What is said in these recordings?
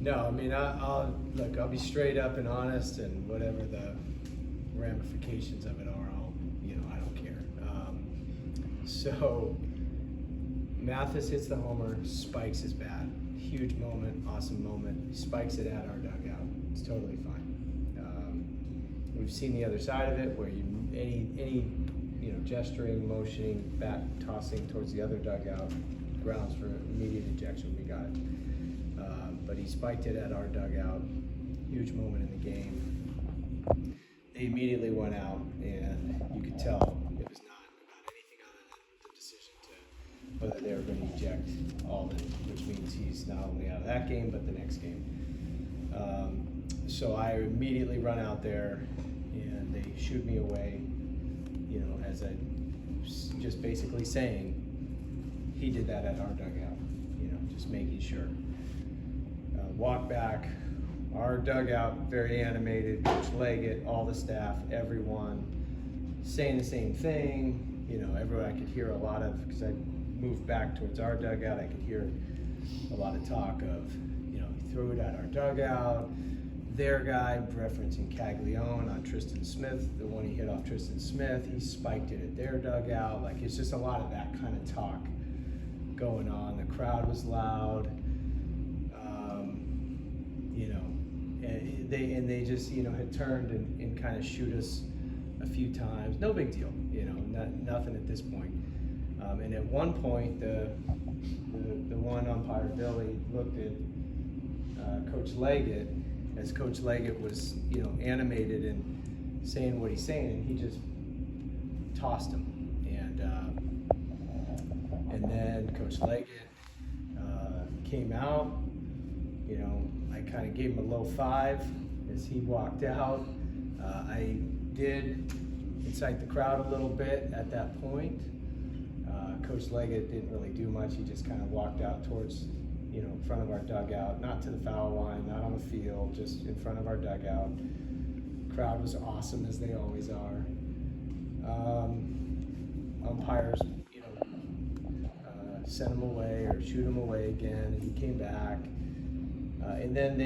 No, I mean, I'll be straight up and honest, and whatever the ramifications of it are, I don't care. So Mathis hits the homer, spikes his bat. Huge moment, awesome moment. He spikes it at our dugout. It's totally fine. We've seen the other side of it, where any gesturing, motioning, bat tossing towards the other dugout, grounds for immediate ejection. We got it. But he spiked it at our dugout. Huge moment in the game. They immediately went out, and you could tell it was not about anything other than the decision to whether they were going to eject Alden, which means he's not only out of that game, but the next game. So I immediately run out there, and they shoot me away, as I just basically saying, he did that at our dugout, just making sure. Walk back, our dugout, very animated, Coach Leggett, all the staff, everyone saying the same thing. Everyone, I could hear a lot of, because I moved back towards our dugout, I could hear a lot of talk of, he threw it at our dugout. Their guy, referencing Caglione on Tristan Smith, the one he hit off Tristan Smith, he spiked it at their dugout. Like, it's just a lot of that kind of talk going on. The crowd was loud. And they just had turned and kind of shoot us a few times. No big deal, nothing at this point. And at one point, the one umpire, Billy, looked at Coach Leggett, as Coach Leggett was animated and saying what he's saying, and he just tossed him. And then Coach Leggett came out. I kind of gave him a low five as he walked out. I did incite the crowd a little bit at that point. Coach Leggett didn't really do much. He just kind of walked out towards, in front of our dugout, not to the foul line, not on the field, just in front of our dugout. Crowd was awesome, as they always are. Umpires, sent him away or shoot him away again, and he came back. And then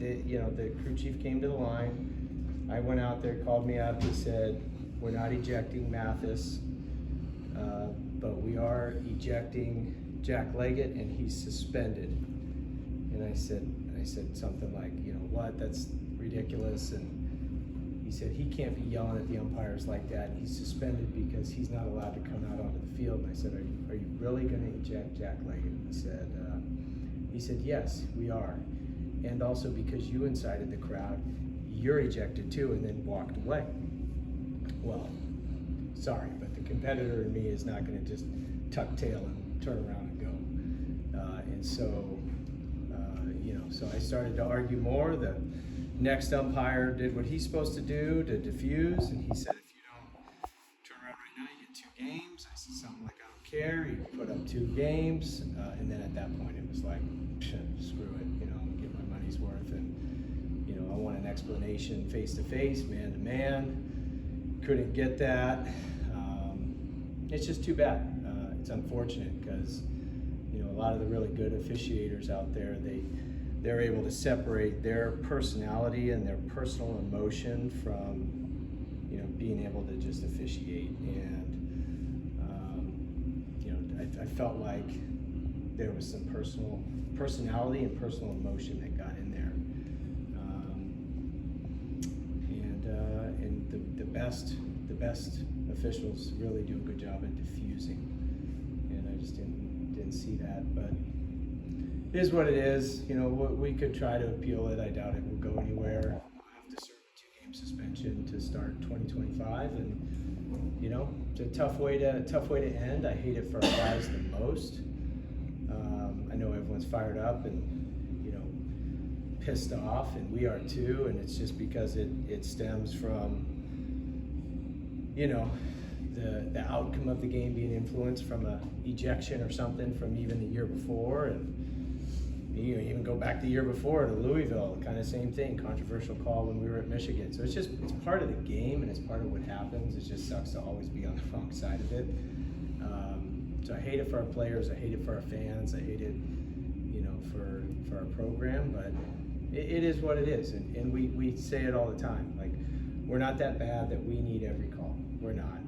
the crew chief came to the line. I went out there, called me up, he said, we're not ejecting Mathis, but we are ejecting Jack Leggett, and he's suspended. And I said something like, what, that's ridiculous. And he said, he can't be yelling at the umpires like that. He's suspended because he's not allowed to come out onto the field. And I said, are you really going to eject Jack Leggett? He said, yes, we are. And also because you incited the crowd, you're ejected too, and then walked away. Well, sorry, but the competitor in me is not going to just tuck tail and turn around and go. And so, so I started to argue more. The next umpire did what he's supposed to do to diffuse, and he said, if you don't turn around right now, you get 2 games. I said something like, I don't care. You can put up 2 games. And then at that point, it was like, screw it, get my money's worth. And, I want an explanation face-to-face, man-to-man. Couldn't get that. It's just too bad. It's unfortunate because, a lot of the really good officiators out there, they're able to separate their personality and their personal emotion from, being able to just officiate. And, I felt like there was some personality and personal emotion that got in there. And the best officials really do a good job at diffusing. And I just didn't see that, but it is what it is. We could try to appeal it. I doubt it will go anywhere. We'll have to serve a 2-game suspension to start 2025, and it's a tough way to end. I hate it for our guys the most. I know everyone's fired up and pissed off, and we are too. And it's just because it stems from the outcome of the game being influenced from a ejection or something from even the year before. And even go back the year before to Louisville, kind of same thing, controversial call when we were at Michigan. So it's part of the game, and it's part of what happens. It just sucks to always be on the wrong side of it. So I hate it for our players, I hate it for our fans, I hate it for our program, but it is what it is, and we say it all the time. Like, we're not that bad that we need every call. We're not.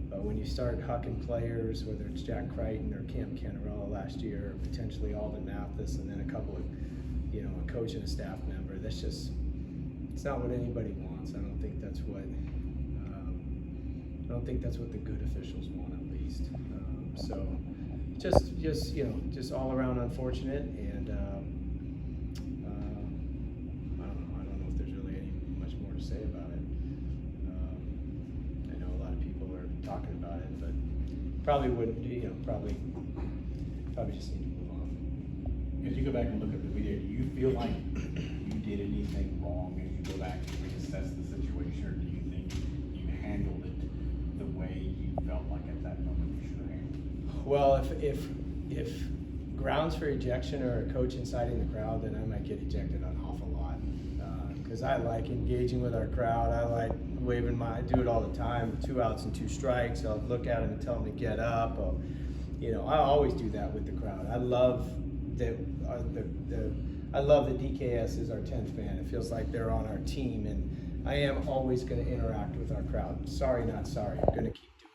But when you start hucking players, whether it's Jack Crichton or Cam Canarella last year, or potentially Alden Mathis, and then a couple of, a coach and a staff member, it's not what anybody wants. I don't think that's what the good officials want, at least. So just all around unfortunate, and I don't know if there's really much more to say about it. I know a lot of people are talking about it, but probably wouldn't, probably just need to move on. As you go back and look at the video, do you feel like you did anything wrong as you go back and reassess the situation, or do you think you handled it the way you felt like at that moment you should have handled it? Well, if grounds for ejection are a coach inciting the crowd, then I might get ejected an awful lot. Because I like engaging with our crowd. I like waving I do it all the time. 2 outs and 2 strikes. I'll look at them and tell them to get up. I always do that with the crowd. I love that DKS is our 10th man. It feels like they're on our team, and I am always going to interact with our crowd. Sorry, not sorry. I'm going to keep doing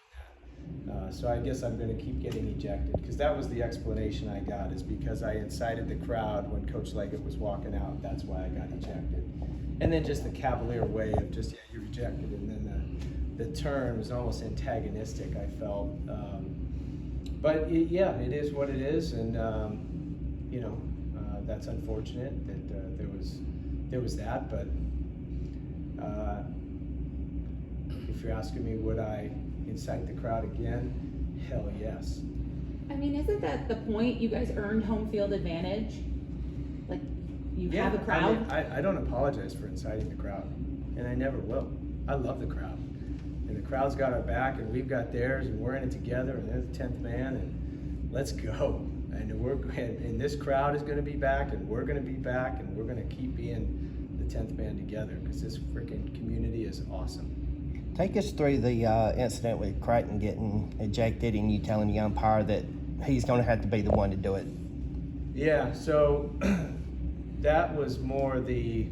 that. So I guess I'm going to keep getting ejected, because that was the explanation I got, is because I incited the crowd when Coach Leggett was walking out. That's why I got ejected. And then just the cavalier way of just, yeah, you're ejected, and then the turn was almost antagonistic, I felt. But it is what it is, and that's unfortunate that there was that. But if you're asking me, would I incite the crowd again? Hell yes. I mean, isn't that the point? You guys earned home field advantage. Like, you have a crowd. I don't apologize for inciting the crowd, and I never will. I love the crowd, and the crowd's got our back, and we've got theirs, and we're in it together, and they're the 10th man, and let's go. And this crowd is going to be back, and we're going to be back, and we're going to keep being the 10th man together, because this freaking community is awesome. Take us through the incident with Crichton getting ejected and you telling the umpire that he's going to have to be the one to do it. Yeah, so that was more the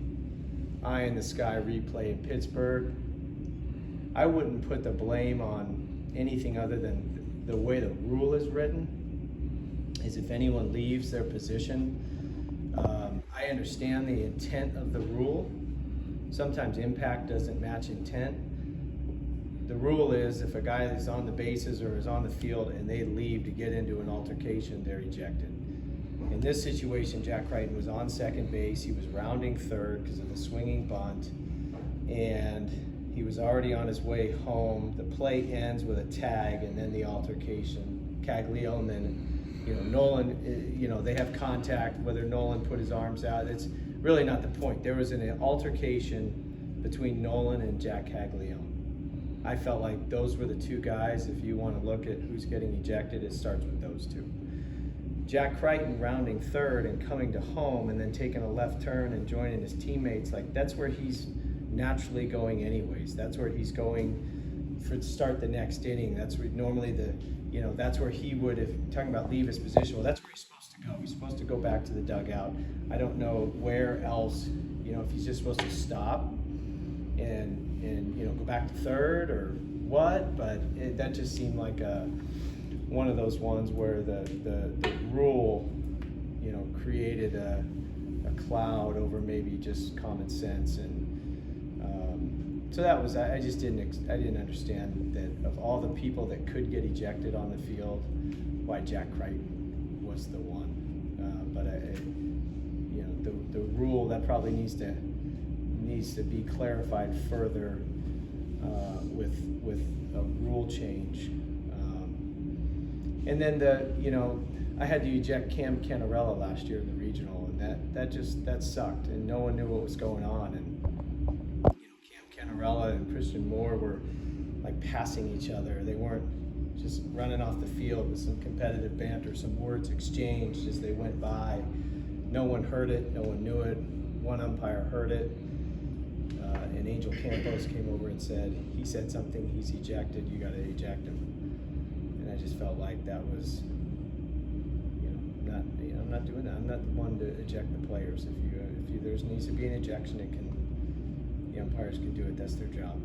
eye in the sky replay in Pittsburgh. I wouldn't put the blame on anything other than the way the rule is written, is if anyone leaves their position. I understand the intent of the rule. Sometimes impact doesn't match intent. The rule is if a guy is on the bases or is on the field and they leave to get into an altercation, they're ejected. In this situation, Jack Crichton was on second base. He was rounding third because of the swinging bunt, and he was already on his way home. The play ends with a tag and then the altercation. Caglione and then, Nolan, they have contact, whether Nolan put his arms out. It's really not the point. There was an altercation between Nolan and Jack Caglione. I felt like those were the two guys. If you want to look at who's getting ejected, it starts with those two. Jack Crichton rounding third and coming to home and then taking a left turn and joining his teammates, like that's where he's naturally going anyways. That's where he's going to start the next inning. That's where normally that's where he would, if talking about leave his position, well, that's where he's supposed to go. He's supposed to go back to the dugout. I don't know where else, if he's just supposed to stop and go back to third or what, but that just seemed like one of those ones where the rule, created a cloud over maybe just common sense, and so that was, I didn't understand that of all the people that could get ejected on the field, why Jack Crichton was the one. But the rule that probably needs to be clarified further with a rule change. And then I had to eject Cam Canarella last year in the regional, and that sucked, and no one knew what was going on. And Cam Canarella and Christian Moore were like passing each other. They weren't just running off the field with some competitive banter, some words exchanged as they went by. No one heard it, no one knew it. One umpire heard it, and Angel Campos came over and he said something, he's ejected, you got to eject him. And I just felt like that was, I'm not doing that. I'm not the one to eject the players. If there needs to be an ejection, the umpires can do it. That's their job.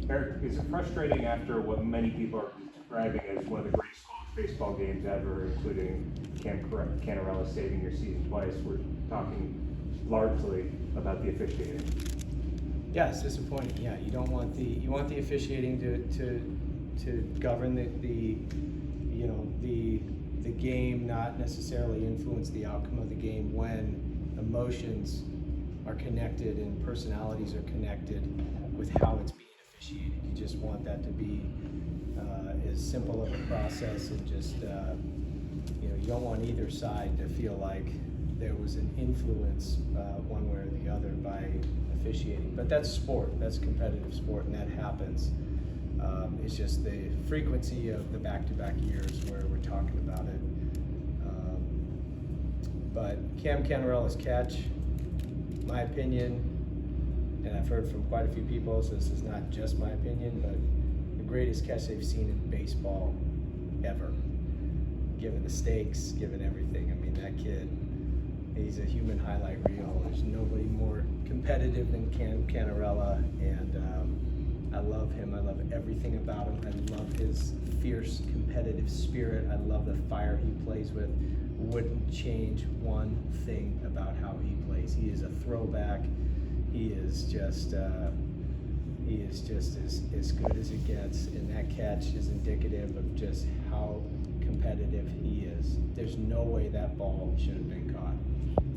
Eric, is it frustrating after what many people are describing as one of the greatest college baseball games ever, including Cam Canarella saving your season twice? We're talking largely about the officiating. Yeah, it's disappointing. Yeah, you want the officiating to govern the game, not necessarily influence the outcome of the game when emotions are connected and personalities are connected with how it's being officiated. You just want that to be as simple of a process, and just you don't want either side to feel like there was an influence one way or the other by officiating. But that's sport. That's competitive sport, and that happens. It's just the frequency of the back-to-back years where we're talking about it. But Cam Canarella's catch, my opinion, and I've heard from quite a few people, so this is not just my opinion, but the greatest catch they've seen in baseball ever. Given the stakes, given everything. I mean, that kid, he's a human highlight reel. There's nobody more competitive than Cam Canarella, and I love him. I love everything about him. I love his fierce competitive spirit. I love the fire he plays with. Wouldn't change one thing about how he plays. He is a throwback. He is just as good as it gets, and that catch is indicative of just how competitive he is. There's no way that ball should have been caught,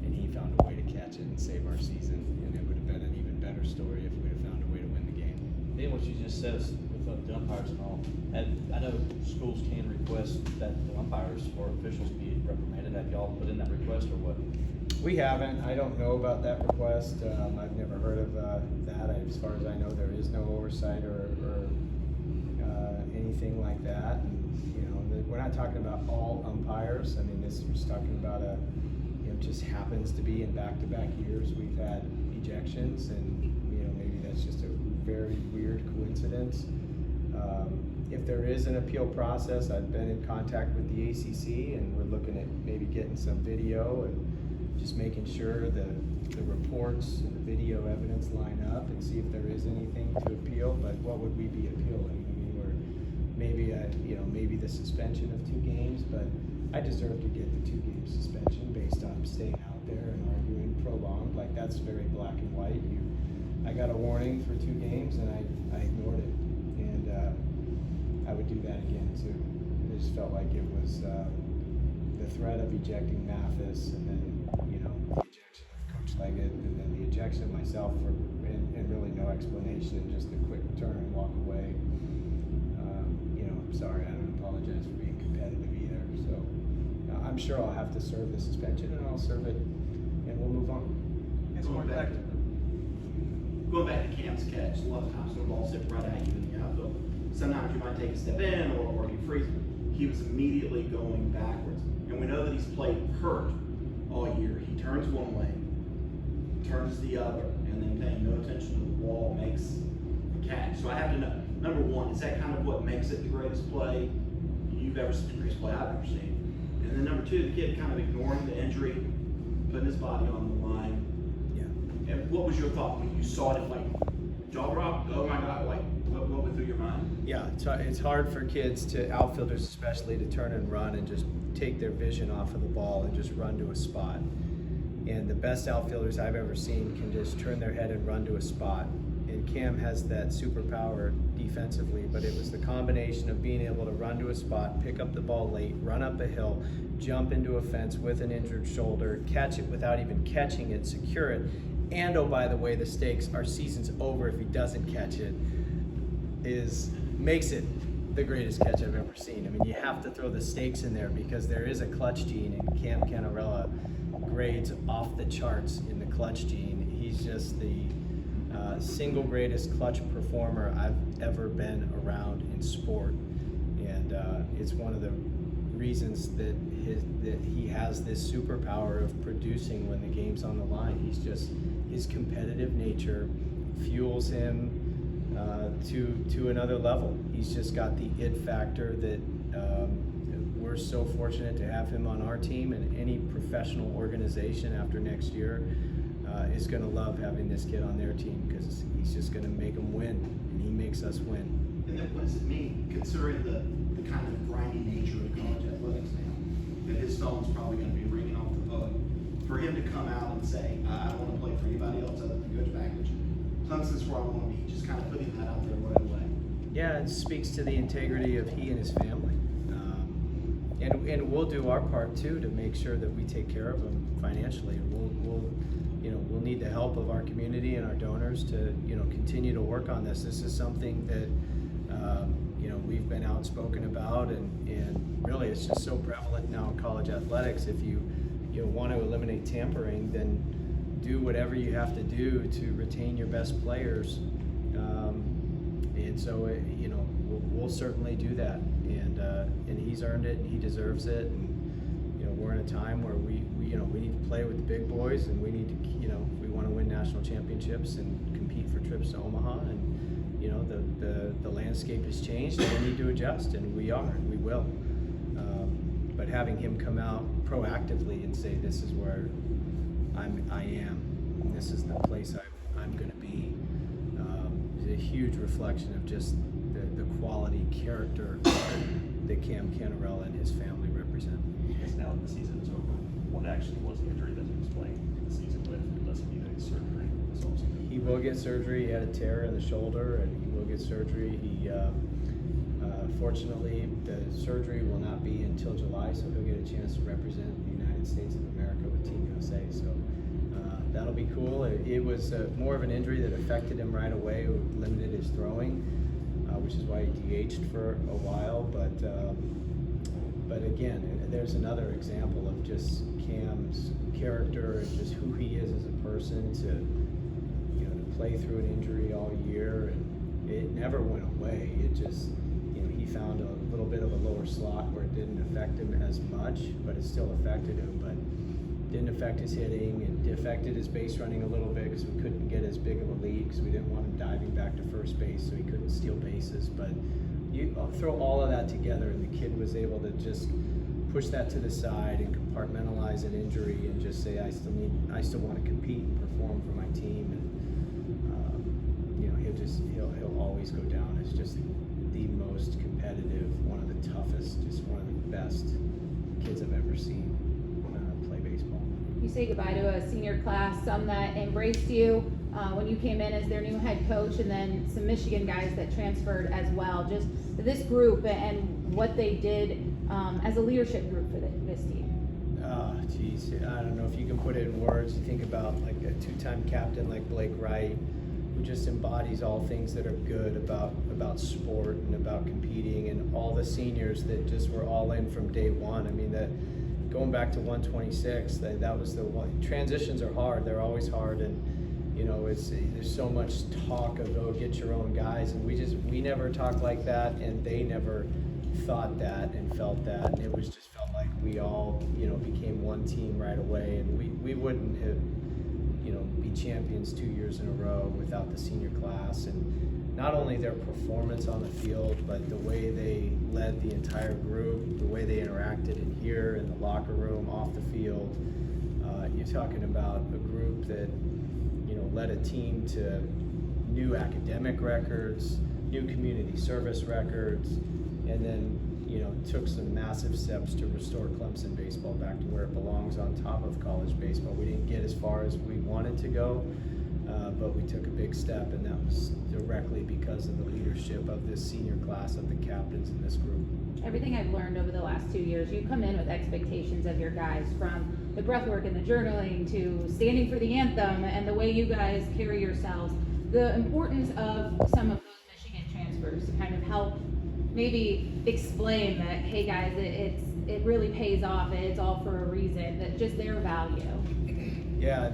and he found a way to catch it and save our season, and it would have been an even better story if we'd have found a way to win the game. Then what you just said with the umpires and all, I know schools can request that the umpires or officials be reprimanded. Have y'all put in that request or what? We haven't. I don't know about that request. I've never heard of that. As far as I know, there is no oversight or anything like that. And, we're not talking about all umpires. I mean, this was talking about just happens to be in back-to-back years we've had ejections, and maybe that's just a very weird coincidence. If there is an appeal process, I've been in contact with the ACC, and we're looking at maybe getting some video and just making sure the reports and the video evidence line up and see if there is anything to appeal. But what would we be appealing? I mean, maybe the suspension of 2 games, but I deserve to get the 2-game suspension based on staying out there and arguing prolonged. Like, that's very black and white. I got a warning for 2 games and I ignored it, and I would do that again too. I just felt like it was the threat of ejecting Mathis, and then the ejection of Coach Leggett, and then the ejection of myself and really no explanation, and just a quick turn and walk away. I'm sorry, I don't apologize for being competitive either. So I'm sure I'll have to serve the suspension, and I'll serve it, and we'll move on. Going back to Cam's catch, a lot of times the ball's hit right at you in the outfield. Sometimes you might take a step in or you freeze. He was immediately going backwards. And we know that he's played hurt all year. He turns one way, turns the other, and then paying no attention to the ball makes the catch. So I have to know, number one, is that kind of what makes it the greatest play you've ever seen, the greatest play I've ever seen? And then number two, the kid kind of ignoring the injury, putting his body on the line. And what was your thought when you saw it? Like, jaw drop? Oh my God! Like, what went through your mind? Yeah, it's hard for kids, outfielders especially, to turn and run and just take their vision off of the ball and just run to a spot. And the best outfielders I've ever seen can just turn their head and run to a spot. And Cam has that superpower defensively, but it was the combination of being able to run to a spot, pick up the ball late, run up a hill, jump into a fence with an injured shoulder, catch it without even catching it, secure it. And oh, by the way, the stakes, our season's over if he doesn't catch it, makes it the greatest catch I've ever seen. I mean, you have to throw the stakes in there because there is a clutch gene, and Cam Canarella grades off the charts in the clutch gene. He's just the single greatest clutch performer I've ever been around in sport, and it's one of the reasons that he has this superpower of producing when the game's on the line. His competitive nature fuels him to another level. He's just got the it factor that we're so fortunate to have him on our team, and any professional organization after next year is going to love having this kid on their team, because he's just going to make them win, and he makes us win. And then what does it mean, considering the kind of grinding nature of college athletics now, that his phone's probably going to be ringing off the hook, for him to come out and say, I don't want to play for anybody else other than Coach Bakich. Clemson's where I want to be, just kind of putting that out there right away. Yeah, it speaks to the integrity of he and his family. And we'll do our part too to make sure that we take care of him financially. We'll need the help of our community and our donors to, continue to work on this. This is something that, we've been outspoken about, and really it's just so prevalent now in college athletics. If you want to eliminate tampering, then do whatever you have to do to retain your best players. And so, we'll certainly do that. And he's earned it, and he deserves it. And, we're in a time where we need to play with the big boys, and we need to, we want to win national championships and compete for trips to Omaha. And, the landscape has changed, and we need to adjust, and we are, and we will. But having him come out proactively and say, this is where I am, and this is the place I'm going to be, is a huge reflection of just the quality character that Cam Canarella and his family represent. Because now that the season is over, what actually was the injury that he was playing the season with, unless he needed surgery this offseason? He will get surgery. He had a tear in the shoulder, and he will get surgery. Fortunately, the surgery will not be until July, so he'll get a chance to represent the United States of America with Team USA. So that'll be cool. It was more of an injury that affected him right away, limited his throwing, which is why he DH'd for a while. But again, there's another example of just Cam's character and just who he is as a person, to play through an injury all year, and it never went away. It just, he found a little bit of a lower slot where it didn't affect him as much, but it still affected him. But didn't affect his hitting, and affected his base running a little bit, because we couldn't get as big of a lead, because we didn't want him diving back to first base, so he couldn't steal bases. But you throw all of that together, and the kid was able to just push that to the side and compartmentalize an injury, and just say, I still want to compete and perform for my team. And he'll always go down as just the most competitive, one of the toughest, just one of the best kids I've ever seen play baseball. You say goodbye to a senior class, some that embraced you when you came in as their new head coach, and then some Michigan guys that transferred as well. Just this group and what they did as a leadership group for this team. Geez, I don't know if you can put it in words. You think about like a two-time captain like Blake Wright, who just embodies all things that are good about sport and about competing, and all the seniors that just were all in from day one. I mean, going back to 126, that was the one. Transitions are hard. They're always hard, and there's so much talk of get your own guys, and we never talked like that, and they never thought that and felt that, and it was just felt like we all became one team right away, and we wouldn't have be champions 2 years in a row without the senior class. And not only their performance on the field, but the way they led the entire group, the way they interacted in here, in the locker room, off the field. You're talking about a group that led a team to new academic records, new community service records, and then took some massive steps to restore Clemson baseball back to where it belongs on top of college baseball. We didn't get as far as we wanted to go, but we took a big step, and that was directly because of the leadership of this senior class, of the captains in this group. Everything I've learned over the last 2 years, you come in with expectations of your guys, from the breath work and the journaling to standing for the anthem and the way you guys carry yourselves. The importance of some of those Michigan transfers to kind of help maybe explain that, hey guys, it really pays off, it's all for a reason, that just their value. Yeah,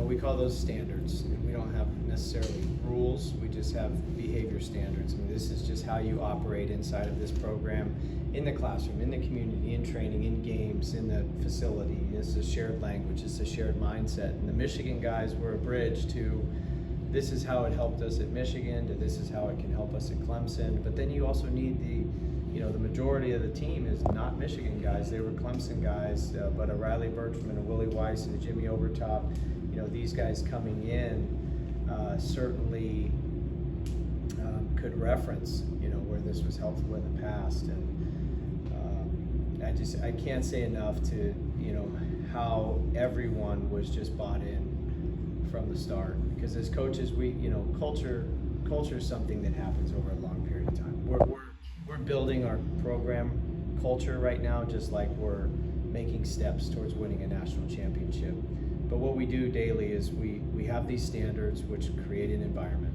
we call those standards. We don't have necessarily rules, we just have behavior standards. I mean, this is just how you operate inside of this program, in the classroom, in the community, in training, in games, in the facility. It's a shared language, it's a shared mindset. And the Michigan guys were a bridge to, this is how it helped us at Michigan, to this is how it can help us at Clemson. But then you also need you know, the majority of the team is not Michigan guys. They were Clemson guys, but a Riley Bertram and a Willie Weiss and a Jimmy Overtop, you know, these guys coming in certainly could reference, you know, where this was helpful in the past. And I can't say enough to, you know, how everyone was just bought in from the start. Because as coaches, we, you know, culture is something that happens over a long period of time. We're building our program culture right now, just like we're making steps towards winning a national championship. But what we do daily is we have these standards which create an environment.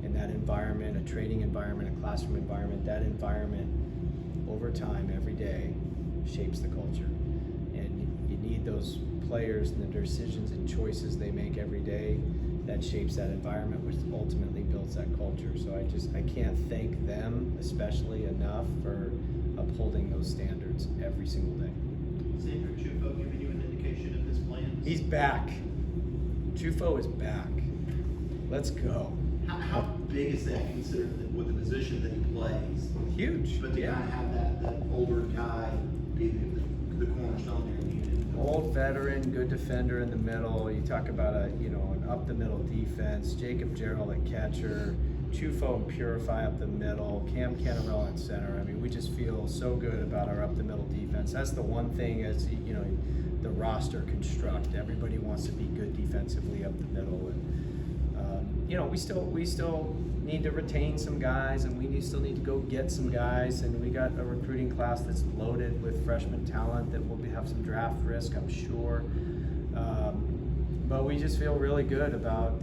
And that environment, a training environment, a classroom environment, that environment over time, every day, shapes the culture. And you need those players and the decisions and choices they make every day that shapes that environment, which ultimately builds that culture. So I can't thank them especially enough for upholding those standards every single day. Is Andrew Chufo giving you an indication of his plans? He's back. Chufo is back. Let's go. How big is that considered with the position that he plays? Huge. But to kind of have that older guy be the cornerstone there in the unit. Old veteran, good defender in the middle. You talk about an up the middle defense. Jacob Gerald at catcher, Chufo and Purify up the middle, Cam Canarell at center. I mean, we just feel so good about our up the middle defense. That's the one thing as you know, the roster construct. Everybody wants to be good defensively up the middle, and you know, we still need to retain some guys, and we still need to go get some guys, and we got a recruiting class that's loaded with freshman talent that will have some draft risk, I'm sure. But we just feel really good about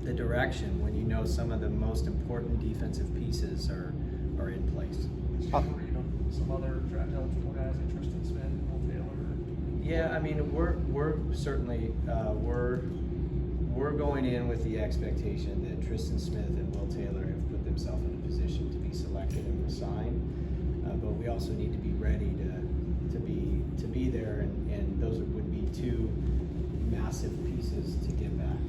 the direction when you know some of the most important defensive pieces are in place. Some other draft eligible guys like Tristan Smith and Will Taylor. Yeah, I mean, we're certainly we're going in with the expectation that Tristan Smith and Will Taylor have put themselves in a position to be selected and signed. But we also need to be ready to be there, and those would be two massive pieces to get back.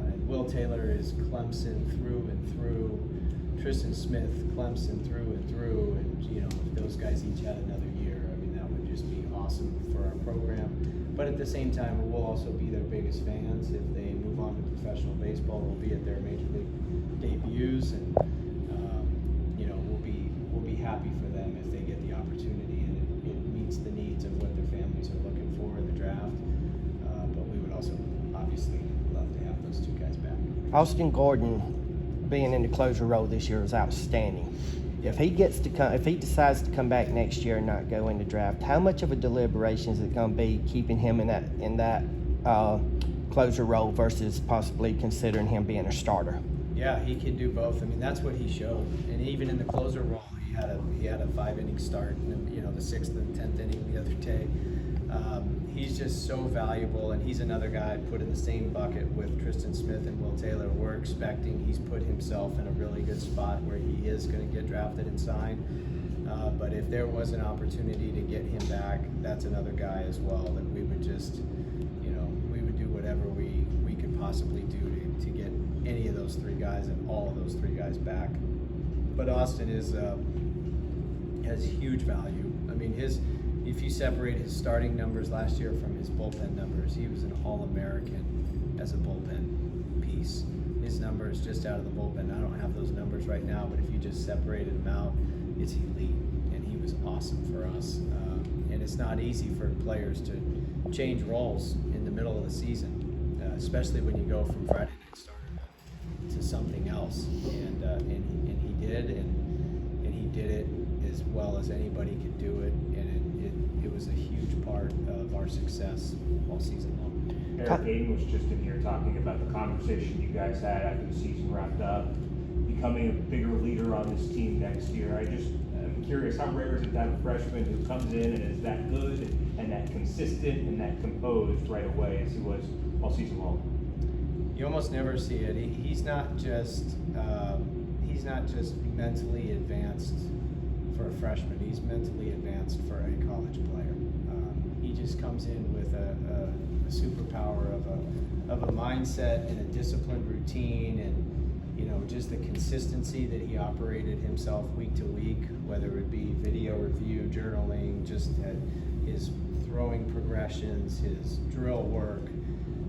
And Will Taylor is Clemson through and through. Tristan Smith, Clemson through and through, and you know, if those guys each had another year, I mean, that would just be awesome for our program. But at the same time, we'll also be their biggest fans. If they move on to professional baseball, we'll be at their major league debuts, and you know, we'll be happy for them if they get the opportunity and it meets the needs of what their families are looking for in the draft. But we would also obviously love to have those two guys back. Austin Gordon being in the closer role this year is outstanding. If he decides to come back next year and not go in the draft, how much of a deliberation is it going to be keeping him in that closer role versus possibly considering him being a starter? Yeah, he can do both. I mean, that's what he showed. And even in the closer role, he had a 5-inning start, and you know, the 6th and 10th inning the other day. He's just so valuable, and he's another guy put in the same bucket with Tristan Smith and Will Taylor. We're expecting he's put himself in a really good spot where he is going to get drafted and signed. But if there was an opportunity to get him back, that's another guy as well that we would just, you know, we would do whatever we could possibly do to get any of those three guys and all of those three guys back. But Austin has huge value. I mean, if you separate his starting numbers last year from his bullpen numbers, he was an All-American as a bullpen piece. His numbers just out of the bullpen, I don't have those numbers right now, but if you just separated them out, it's elite, and he was awesome for us. And it's not easy for players to change roles in the middle of the season, especially when you go from Friday night starter to something else. And he did, and he did it as well as anybody could do it, and it was a huge part of our success all season long. Eric Aiden was just in here talking about the conversation you guys had after the season wrapped up, becoming a bigger leader on this team next year. I'm curious, how rare is it to have a freshman who comes in and is that good and that consistent and that composed right away as he was all season long? You almost never see it. He's not just mentally advanced for a freshman. He's mentally advanced for a college player. He just comes in with a superpower of a mindset and a disciplined routine, and you know, just the consistency that he operated himself week to week, whether it journaling, just his throwing progressions, his drill work,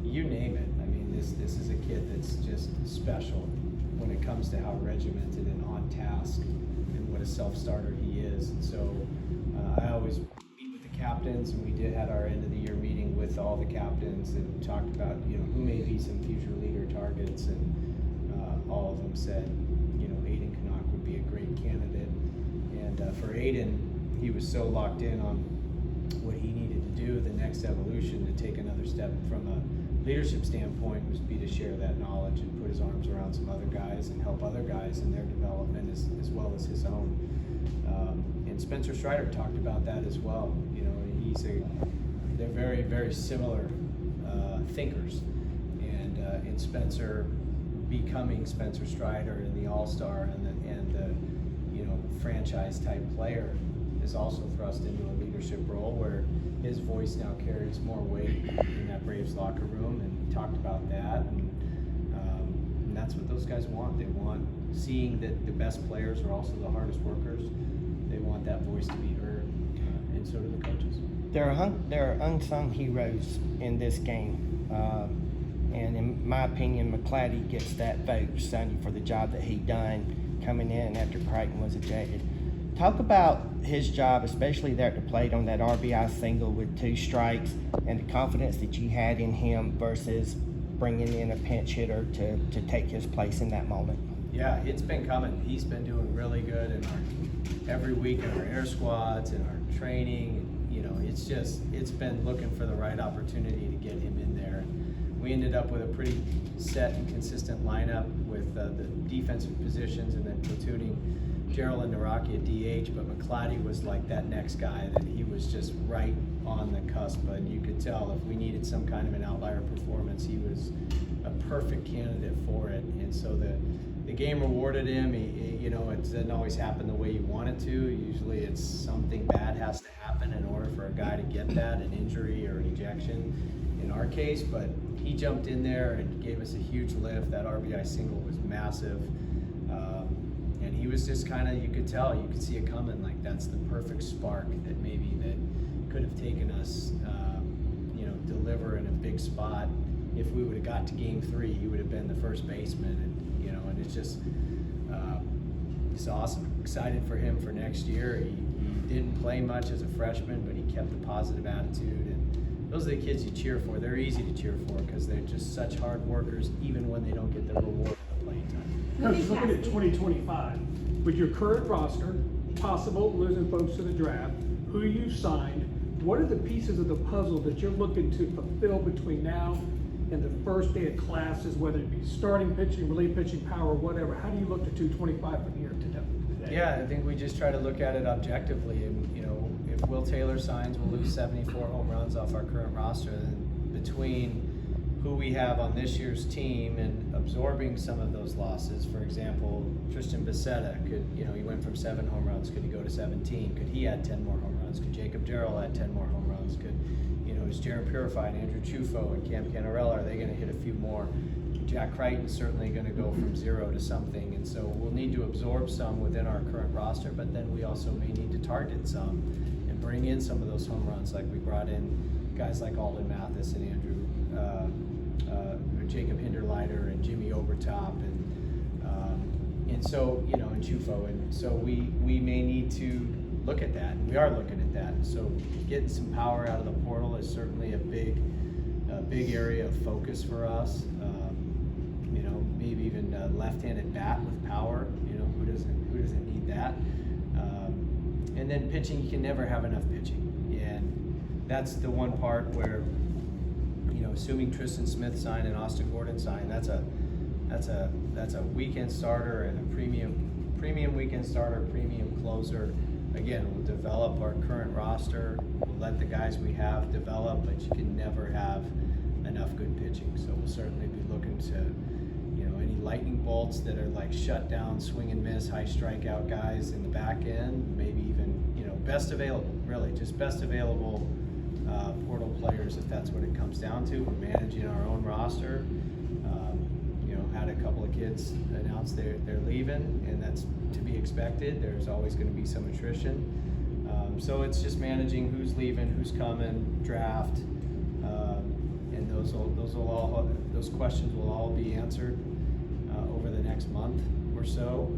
you name it. I mean, this is a kid that's just special when it comes to how regimented and on task and what a self-starter he is. And so I always meet with the captains, and we had our end of the year meeting with all the captains and talked about, you know, who may be some future leader targets, and all of them said, you know, Aiden Canuck would be a great candidate. And for Aiden, he was so locked in on what he needed to do, the next evolution to take another step from a leadership standpoint was be to share that knowledge and put his arms around some other guys and help other guys in their development as well as his own. And Spencer Strider talked about that as well. You know, they're very, very similar thinkers. And Spencer becoming Spencer Strider and the all-star and the you know, franchise type player is also thrust into a leadership role where his voice now carries more weight in that Braves locker room, and he talked about that, and that's what those guys want. They want seeing that the best players are also the hardest workers. They want that voice to be heard, and so do the coaches. There are unsung heroes in this game, and in my opinion, McClatty gets that vote Sunday for the job that he done coming in after Crichton was ejected. Talk about his job, especially there at the plate on that RBI single with 2 strikes, and the confidence that you had in him versus bringing in a pinch hitter to take his place in that moment. Yeah, it's been coming. He's been doing really good in every week in our air squads and our training. You know, it's been looking for the right opportunity to get him in there. We ended up with a pretty set and consistent lineup with the defensive positions, and then platooning Gerald and Naraki at DH, but McClatty was like that next guy that he was just right on the cusp. But you could tell if we needed some kind of an outlier performance, he was a perfect candidate for it. And so the game rewarded him. You know, it doesn't always happen the way you want it to. Usually it's something bad has to happen in order for a guy to get that, an injury or an ejection in our case. But he jumped in there and gave us a huge lift. That RBI single was massive. And he was just kind of, you could tell, you could see it coming, like that's the perfect spark that could have taken us, you know, deliver in a big spot. If we would have got to game 3, he would have been the first baseman, and, you know, and it's just, it's awesome. Excited for him for next year. He didn't play much as a freshman, but he kept a positive attitude, and those are the kids you cheer for. They're easy to cheer for because they're just such hard workers, even when they don't get their reward for the playing time. Coach, looking at 2025, with your current roster, possible losing folks to the draft, who you signed, what are the pieces of the puzzle that you're looking to fulfill between now and the first day of classes, whether it be starting pitching, relief pitching, power, whatever? How do you look to 225 from here to today? Yeah, I think we just try to look at it objectively. And, you know, if Will Taylor signs, we'll lose 74 home runs off our current roster. And between who we have on this year's team and absorbing some of those losses, for example, Tristan Becerra could, you know, he went from 7 home runs. Could he go to 17? Could he add 10 more home runs? Could Jacob Jarrell add 10 more home runs? Could, you know, is Jaron Purify and Andrew Chufo and Cam Canarella, are they going to hit a few more? Jack Crichton's certainly going to go from 0 to something, and so we'll need to absorb some within our current roster, but then we also may need to target some and bring in some of those home runs, like we brought in guys like Alden Mathis and Andrew, Jacob Hinderleiter and Jimmy Overtop, and so, you know, and Chufo, and so we may need to look at that, and we are looking at that. So getting some power out of the portal is certainly a big area of focus for us. You know, maybe even a left-handed bat with power. You know, who doesn't need that? And then pitching, you can never have enough pitching, and that's the one part where, you know, assuming Tristan Smith signed and Austin Gordon signed, that's a weekend starter and a premium weekend starter, premium closer. Again, we'll develop our current roster. We'll let the guys we have develop, but you can never have enough good pitching. So we'll certainly be looking to, you know, any lightning bolts that are like shut down, swing and miss, high strikeout guys in the back end, maybe even, you know, best available, really, just best available portal players, if that's what it comes down to. We're managing our own roster. You know, had a couple of kids announce they're leaving, and that's to be expected. There's always going to be some attrition. So it's just managing who's leaving, who's coming, draft, and those questions will all be answered over the next month or so.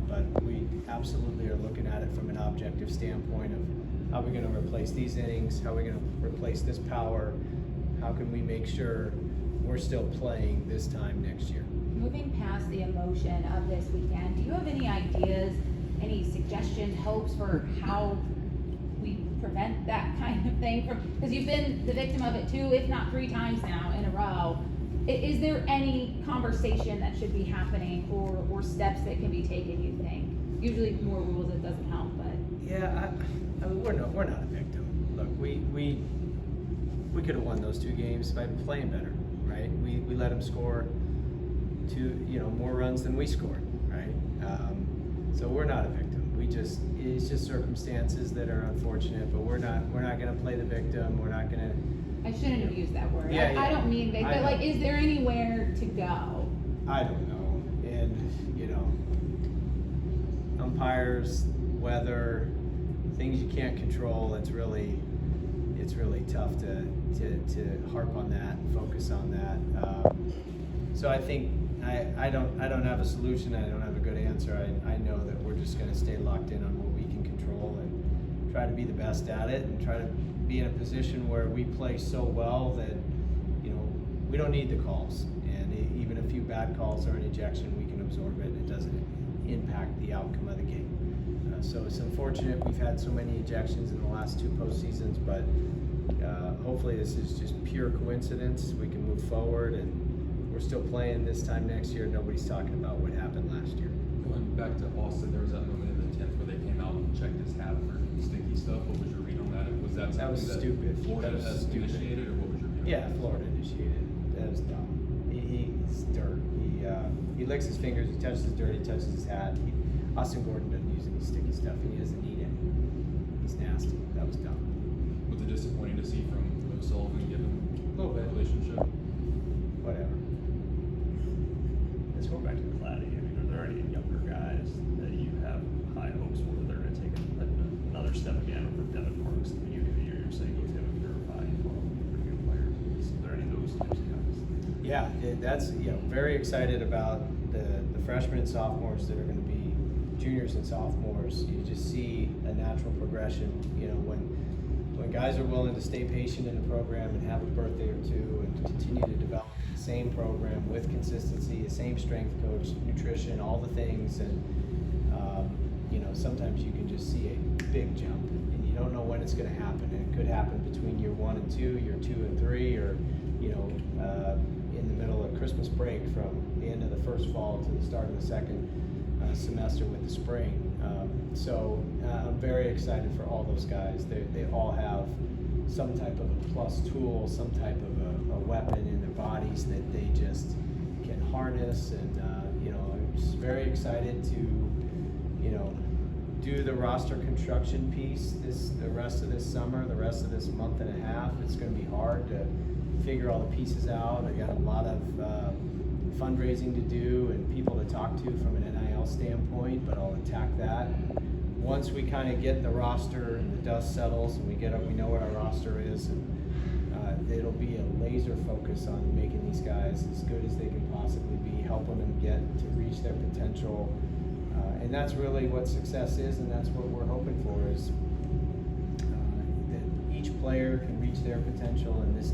But we absolutely are looking at it from an objective standpoint of how we're going to replace these innings, how we're going to replace this power, how can we make sure we're still playing this time next year. Moving past the emotion of this weekend, do you have any ideas, any suggestions, hopes for how we prevent that kind of thing from, because you've been the victim of it 2, if not 3 times now in a row. Is there any conversation that should be happening or steps that can be taken, you think? Usually more rules, it doesn't help, but. Yeah, I mean, we're not a victim. Look, we could have won those 2 games by playing better, right? We let them score 2, more runs than we scored, right? So we're not a victim. It's just circumstances that are unfortunate, but we're not gonna play the victim. We're not gonna. I shouldn't have used that word. Yeah, I don't mean that, but like, is there anywhere to go? I don't know, and umpires, weather, things you can't control. It's really tough to harp on that and focus on that. So I think I don't have a solution. I don't have a good answer. I know that we're just going to stay locked in on what we can control and try to be the best at it and try to be in a position where we play so well that we don't need the calls, and even a few bad calls or an ejection, we can absorb it and it doesn't impact the outcome of the game. So it's unfortunate we've had so many ejections in the last 2 postseasons, but hopefully this is just pure coincidence. We can move forward, and we're still playing this time next year. Nobody's talking about what happened last year. Going back to Austin, there was that moment in the 10th where they came out and checked his hat for sticky stuff. What was your read on that? Was that something That was stupid. Florida That was has stupid. initiated, or what was your read on Yeah, that? Florida initiated. That was dumb. He's dirt. He licks his fingers, he touches his dirt, he touches his hat. Austin Gordon doesn't use any sticky stuff, and he doesn't need it. He's nasty. That was dumb. Was it disappointing to see from O'Sullivan given A little bit. relationship? Whatever. Let's go back to Claddy. I mean, are there any younger guys that you have high hopes for that they're going to take another step again for Devin Parks at the beginning of the year? You're saying he's going to purify and for new players. Is there any of those types of guys? Yeah, that's very excited about the freshmen and sophomores that are going to be juniors and sophomores. You just see a natural progression. When guys are willing to stay patient in the program and have a birthday or 2 and continue to develop the same program with consistency, the same strength coach, nutrition, all the things, and sometimes you can just see a big jump, and you don't know when it's going to happen. And it could happen between year 1 and 2, year 2 and 3, or in the middle of Christmas break from the end of the first fall to the start of the second semester with the spring. So I'm very excited for all those guys. They all have some type of a plus tool, some type of a weapon in their bodies that they just can harness. And I'm just very excited to do the roster construction piece the rest of this summer, the rest of this month and a half. It's going to be hard to figure all the pieces out. I got a lot of fundraising to do and people to talk to from an NIL standpoint, but I'll attack that. Once we kind of get the roster and the dust settles and we know what our roster is, and it'll be a laser focus on making these guys as good as they can possibly be, helping them get to reach their potential. And that's really what success is, and that's what we're hoping for, is that each player can reach their potential, and this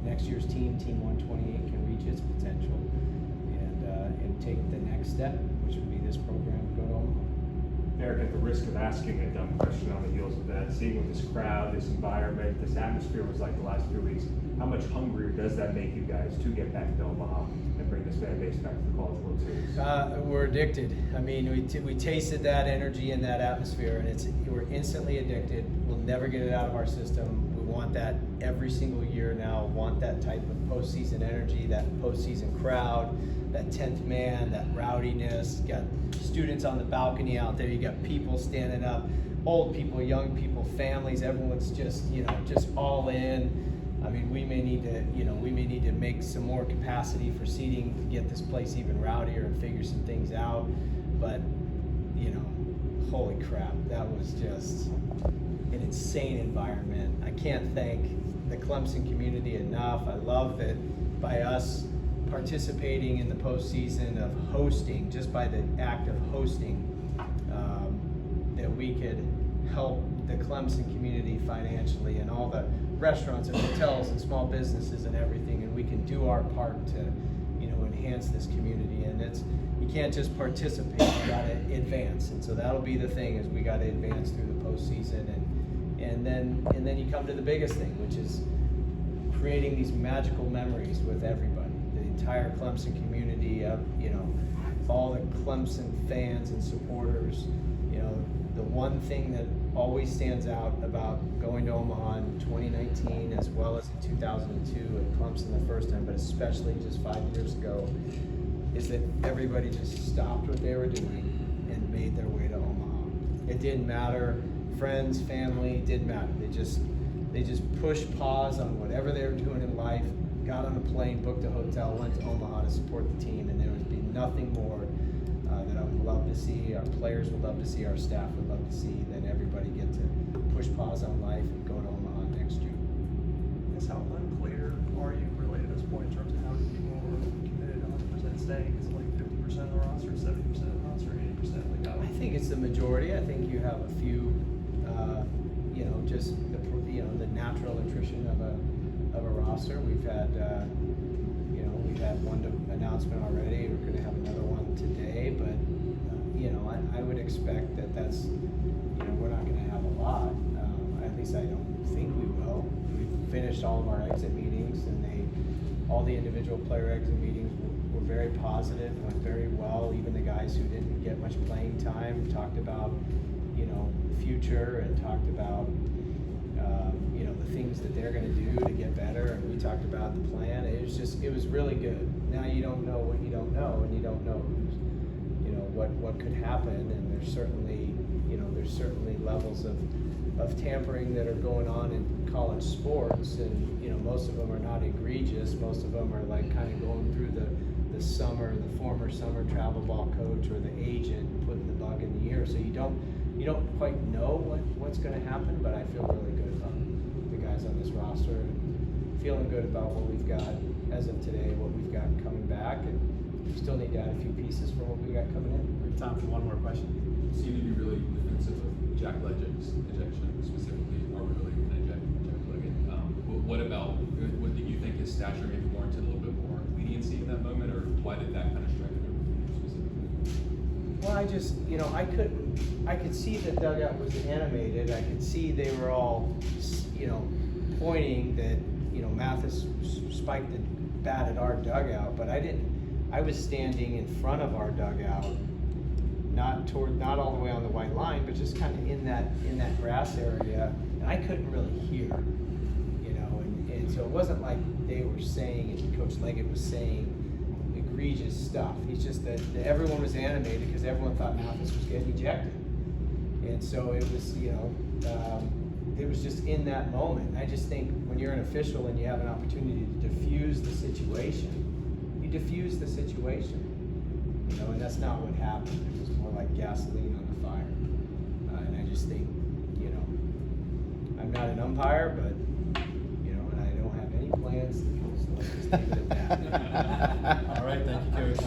next year's team 128, can reach its potential and take the next step, which would be this program to go to Omaha. Eric, at the risk of asking a dumb question on the heels of that, seeing what this crowd, this environment, this atmosphere was like the last few weeks, how much hungrier does that make you guys to get back to Omaha and bring this fan base back to the College World Series? We're addicted. I mean, we tasted that energy and that atmosphere, and we're instantly addicted. We'll never get it out of our system. We want that every single year now. Want that type of postseason energy, that postseason crowd, that 10th man, that rowdiness. You got students on the balcony out there. You got people standing up, old people, young people, families. Everyone's just all in. I mean, we may need to make some more capacity for seating to get this place even rowdier and figure some things out. But holy crap, that was just insane environment. I can't thank the Clemson community enough. I love that by us participating in the postseason of hosting, just by the act of hosting, that we could help the Clemson community financially and all the restaurants and hotels and small businesses and everything, and we can do our part to, you know, enhance this community. And it's, you can't just participate, you gotta advance. And so that'll be the thing, is we gotta advance through the postseason, and then you come to the biggest thing, which is creating these magical memories with everybody, the entire Clemson community, of, you know, all the Clemson fans and supporters. You know, the one thing that always stands out about going to Omaha in 2019, as well as in 2002 at Clemson the first time, but especially just 5 years ago, is that everybody just stopped what they were doing and made their way to Omaha. It didn't matter, friends, family, didn't matter. They just pushed pause on whatever they were doing in life, got on a plane, booked a hotel, went to Omaha to support the team, and there would be nothing more that I would love to see, our players would love to see, our staff would love to see, than everybody get to push pause on life and go to Omaha next June. Guess how unclear are you really at this point in terms of how many people are committed 100% staying? Is it like 50% of the roster, 70% of the roster, 80%? Like how? I think it's the majority. I think you have a few, you know, just the natural attrition of a roster. We've had, we've had one announcement already. We're going to have another one today, but I would expect that that's, we're not going to have a lot. At least I don't think we will. We've finished all of our exit meetings, and all the individual player exit meetings were very positive, went very well. Even the guys who didn't get much playing time talked about, the future, and talked about, the things that they're going to do to get better. And we talked about the plan. It was really good. Now you don't know what you don't know, and you don't know what could happen. And there's certainly levels of tampering that are going on in college sports, and most of them are not egregious. Most of them are like kind of going through the former summer travel ball coach or the agent putting the bug in the ear. So you don't quite know what's going to happen, but I feel really good about the guys on this roster, and feeling good about what we've got as of today, what we've got coming back, and we still need to add a few pieces for what we got coming in. We have time for one more question. You seem to be really defensive of Jack Leggett ejection specifically. Are we really going to eject Jack Leggett? What do you think his stature maybe warranted a little bit more leniency in that moment, or why did that kind of strike you specifically? Well, I could see the dugout was animated. I could see they were all, pointing that, Mathis spiked the bat at our dugout, but I was standing in front of our dugout, not all the way on the white line, but just kind of in that grass area, and I couldn't really hear, and so it wasn't like they were saying, and Coach Leggett was saying egregious stuff. It's just that everyone was animated because everyone thought Mathis was getting ejected, and so it was, it was just in that moment. I just think when you're an official and you have an opportunity to diffuse the situation, you diffuse the situation, and that's not what happened. It was more like gasoline on the fire. And I just think, I'm not an umpire, but, and I don't have any plans to, so let's just leave it at that. All right, thank you, Coach.